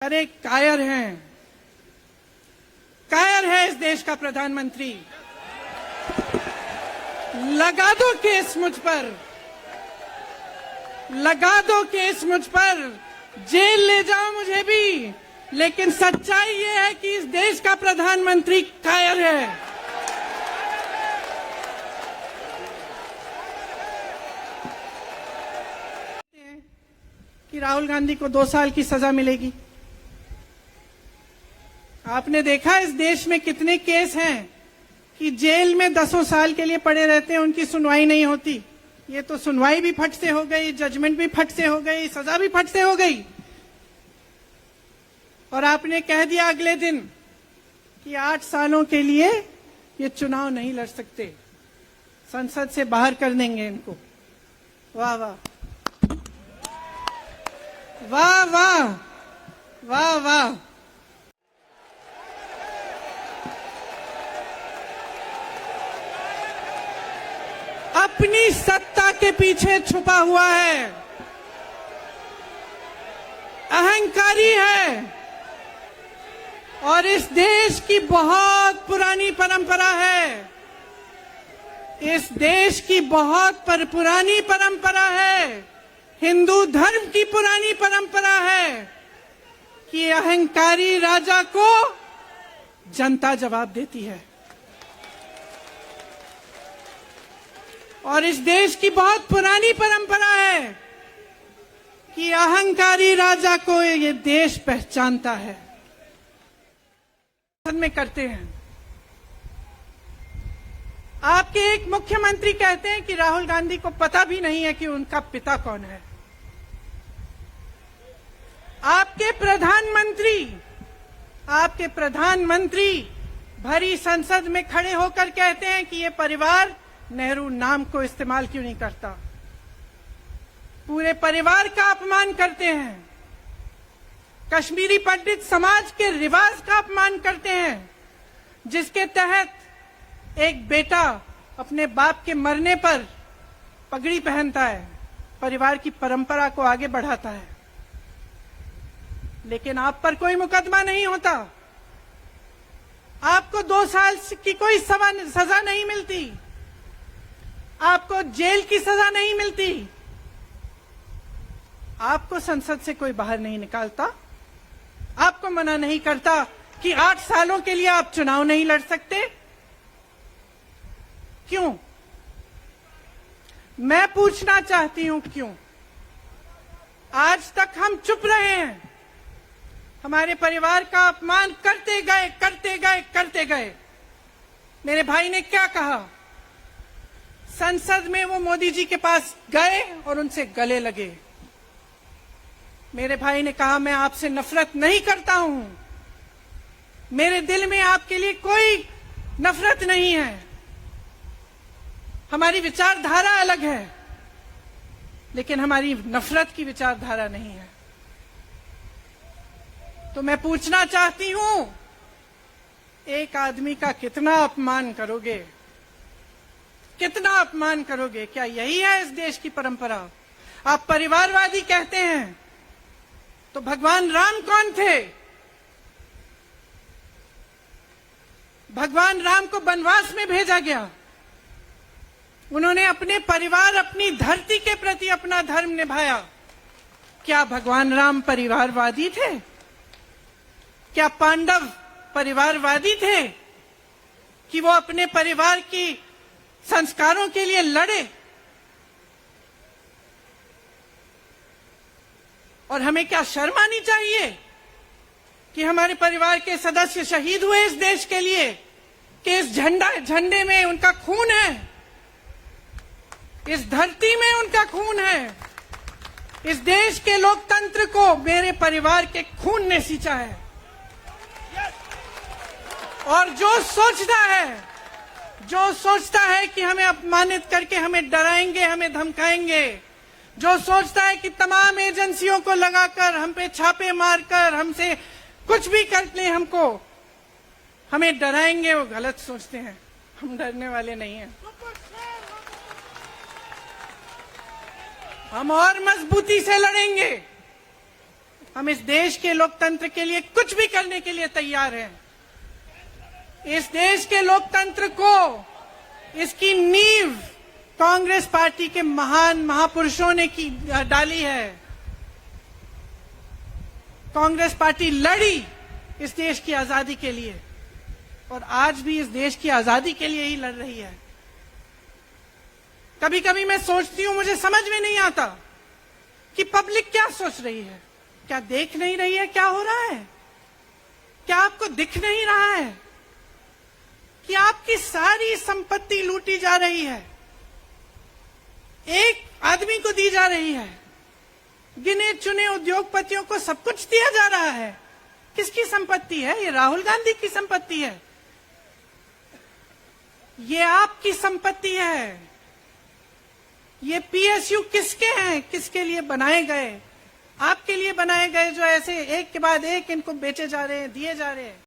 अरे कायर हैं, कायर है इस देश का प्रधानमंत्री। लगा दो केस मुझ पर, लगा दो केस मुझ पर, जेल ले जाओ मुझे भी, लेकिन सच्चाई ये है कि इस देश का प्रधानमंत्री कायर है। कि राहुल गांधी को 2 साल की सजा मिलेगी। आपने देखा इस देश में कितने केस हैं कि जेल में 10 साल के लिए पड़े रहते हैं, उनकी सुनवाई नहीं होती। ये तो सुनवाई भी फट से हो गई, जजमेंट भी फट से हो गई, सजा भी फट से हो गई। और आपने कह दिया अगले दिन कि 8 सालों के लिए ये चुनाव नहीं लड़ सकते, संसद से बाहर कर देंगे इनको। वाह वाह वाह वाह वाह वाह। अपनी सत्ता के पीछे छुपा हुआ है, अहंकारी है, और इस देश की बहुत पुरानी परंपरा है, इस देश की बहुत पुरानी परंपरा है, हिंदू धर्म की पुरानी परंपरा है कि अहंकारी राजा को जनता जवाब देती है। और इस देश की बहुत पुरानी परंपरा है कि अहंकारी राजा को ये देश पहचानता है। में करते हैं। आपके एक मुख्यमंत्री कहते हैं कि राहुल गांधी को पता भी नहीं है कि उनका पिता कौन है। आपके प्रधानमंत्री भरी संसद में खड़े होकर कहते हैं कि ये परिवार नेहरू नाम को इस्तेमाल क्यों नहीं करता। पूरे परिवार का अपमान करते हैं, कश्मीरी पंडित समाज के रिवाज का अपमान करते हैं, जिसके तहत एक बेटा अपने बाप के मरने पर पगड़ी पहनता है, परिवार की परंपरा को आगे बढ़ाता है। लेकिन आप पर कोई मुकदमा नहीं होता, आपको 2 साल की कोई सजा नहीं मिलती, आपको जेल की सजा नहीं मिलती, आपको संसद से कोई बाहर नहीं निकालता, आपको मना नहीं करता कि 8 सालों के लिए आप चुनाव नहीं लड़ सकते। क्यों? मैं पूछना चाहती हूं क्यों? आज तक हम चुप रहे हैं, हमारे परिवार का अपमान करते गए। मेरे भाई ने क्या कहा? संसद में वो मोदी जी के पास गए और उनसे गले लगे। मेरे भाई ने कहा मैं आपसे नफरत नहीं करता हूं, मेरे दिल में आपके लिए कोई नफरत नहीं है, हमारी विचारधारा अलग है, लेकिन हमारी नफरत की विचारधारा नहीं है। तो मैं पूछना चाहती हूं, एक आदमी का कितना अपमान करोगे, कितना अपमान करोगे? क्या यही है इस देश की परंपरा? आप परिवारवादी कहते हैं, तो भगवान राम कौन थे? भगवान राम को वनवास में भेजा गया, उन्होंने अपने परिवार, अपनी धरती के प्रति अपना धर्म निभाया। क्या भगवान राम परिवारवादी थे? क्या पांडव परिवारवादी थे कि वो अपने परिवार की संस्कारों के लिए लड़े? और हमें क्या शर्म आनी चाहिए कि हमारे परिवार के सदस्य शहीद हुए इस देश के लिए, कि इस झंडे में उनका खून है, इस धरती में उनका खून है, इस देश के लोकतंत्र को मेरे परिवार के खून ने सींचा है। और जो सोचता है कि हमें अपमानित करके हमें डराएंगे, हमें धमकाएंगे, जो सोचता है कि तमाम एजेंसियों को लगाकर हम पे छापे मारकर हमसे कुछ भी कर ले, हमको हमें डराएंगे, वो गलत सोचते हैं। हम डरने वाले नहीं हैं, हम और मजबूती से लड़ेंगे। हम इस देश के लोकतंत्र के लिए कुछ भी करने के लिए तैयार हैं। इस देश के लोकतंत्र को, इसकी नींव कांग्रेस पार्टी के महान महापुरुषों ने की डाली है। कांग्रेस पार्टी लड़ी इस देश की आजादी के लिए और आज भी इस देश की आजादी के लिए ही लड़ रही है। कभी कभी मैं सोचती हूं, मुझे समझ में नहीं आता कि पब्लिक क्या सोच रही है। क्या देख नहीं रही है क्या हो रहा है? क्या आपको दिख नहीं रहा है कि आपकी सारी संपत्ति लूटी जा रही है, एक आदमी को दी जा रही है, गिने चुने उद्योगपतियों को सब कुछ दिया जा रहा है? किसकी संपत्ति है? ये राहुल गांधी की संपत्ति है, ये आपकी संपत्ति है। ये पीएसयू किसके हैं? किसके लिए बनाए गए? आपके लिए बनाए गए, जो ऐसे एक के बाद एक इनको बेचे जा रहे हैं, दिए जा रहे हैं।